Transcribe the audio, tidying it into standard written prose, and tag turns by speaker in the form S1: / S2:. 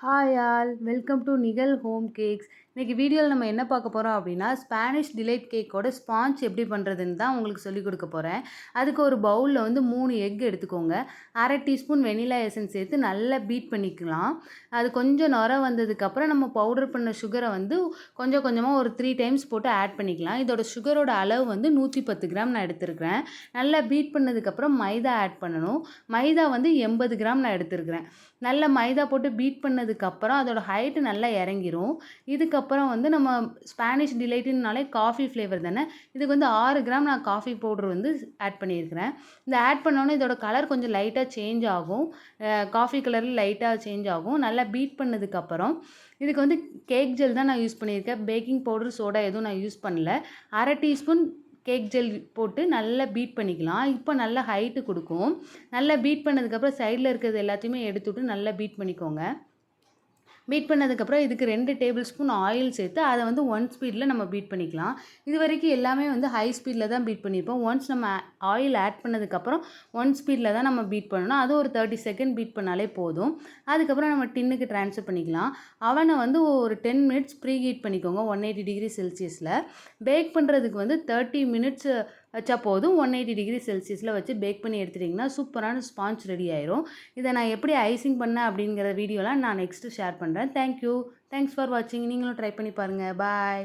S1: Hi all welcome to நிகழ் home cakes. இன்றைக்கி வீடியோவில் நம்ம என்ன பார்க்க போகிறோம் அப்படின்னா ஸ்பானிஷ் டிலைட் கேக்கோட ஸ்பாஞ்ச் எப்படி பண்ணுறதுன்னு தான் உங்களுக்கு சொல்லிக் கொடுக்க போகிறேன். அதுக்கு ஒரு பவுலில் வந்து 3 எக் எடுத்துக்கோங்க. அரை டீஸ்பூன் வெனிலா எசன்ஸ் சேர்த்து நல்லா பீட் பண்ணிக்கலாம். அது கொஞ்சம் நுர வந்ததுக்கப்புறம் நம்ம பவுடர் பண்ண சுகரை வந்து கொஞ்சம் கொஞ்சமாக ஒரு 3 டைம்ஸ் போட்டு ஆட் பண்ணிக்கலாம். இதோட சுகரோட அளவு வந்து 110 கிராம் நான் எடுத்துருக்கிறேன். நல்லா பீட் பண்ணதுக்கப்புறம் மைதா ஆட் பண்ணணும். மைதா வந்து 80 கிராம் நான் எடுத்துருக்கிறேன். நல்லா மைதா போட்டு பீட் பண்ணதுக்கப்புறம் அதோட ஹைட்டு நல்லா இறங்கிரும். இதுக்கப்புறம் வந்து நம்ம ஸ்பானிஷ் டிலைட்டுனாலே காஃபி ஃப்ளேவர் தானே. இதுக்கு வந்து 6 கிராம் நான் காஃபி பவுடர் வந்து ஆட் பண்ணியிருக்கிறேன். இந்த ஆட் பண்ணோன்னே இதோட கலர் கொஞ்சம் லைட்டாக சேஞ்ச் ஆகும். காஃபி கலரில் லைட்டாக சேஞ்ச் ஆகும். நல்லா பீட் பண்ணதுக்கப்புறம் இதுக்கு வந்து கேக் ஜெல் தான் நான் யூஸ் பண்ணியிருக்கேன். பேக்கிங் பவுடர், சோடா எதுவும் நான் யூஸ் பண்ணல. அரை டீஸ்பூன் கேக் ஜெல் போட்டு நல்லா பீட் பண்ணிக்கலாம். இப்போ நல்லா ஹைட்டு கொடுக்கும். நல்லா பீட் பண்ணதுக்கப்புறம் சைடில் இருக்கிறது எல்லாத்தையுமே எடுத்துவிட்டு நல்லா பீட் பண்ணிக்கோங்க. பீட் பண்ணதுக்கப்புறம் இதுக்கு 2 டேபிள் ஸ்பூன் ஆயில் சேர்த்து அதை வந்து 1 ஸ்பீடில் நம்ம பீட் பண்ணிக்கலாம். இது வரைக்கும் எல்லாமே வந்து ஹை ஸ்பீடில் தான் பீட் பண்ணியிருப்போம். ஒன்ஸ் நம்ம ஆயில் ஆட் பண்ணதுக்கப்புறம் 1 ஸ்பீடில் தான் நம்ம பீட் பண்ணணும். அது ஒரு 30 செகண்ட் பீட் பண்ணாலே போதும். அதுக்கப்புறம் நம்ம டின்னுக்கு ட்ரான்ஸ்ஃபர் பண்ணிக்கலாம். அவனை வந்து ஒரு 10 மினிட்ஸ் ப்ரீ ஹீட் பண்ணிக்கோங்க 180 டிகிரி செல்சியஸில். பேக் பண்ணுறதுக்கு வந்து 30 மினிட்ஸ் வச்சா போதும். 180 டிகிரி செல்சியஸில் வச்சு பேக் பண்ணி எடுத்துட்டிங்கன்னா சூப்பரான ஸ்பாஞ்ச் ரெடி ஆயிரும். இதை நான் எப்படி ஐசிங் பண்ணேன் அப்படிங்கிற வீடியோலாம் நான் நெக்ஸ்ட்டு ஷேர் பண்ணுறேன். தேங்க்யூ. தேங்க்ஸ் ஃபார் வாட்சிங். நீங்களும் ட்ரை பண்ணி பாருங்கள். பாய்.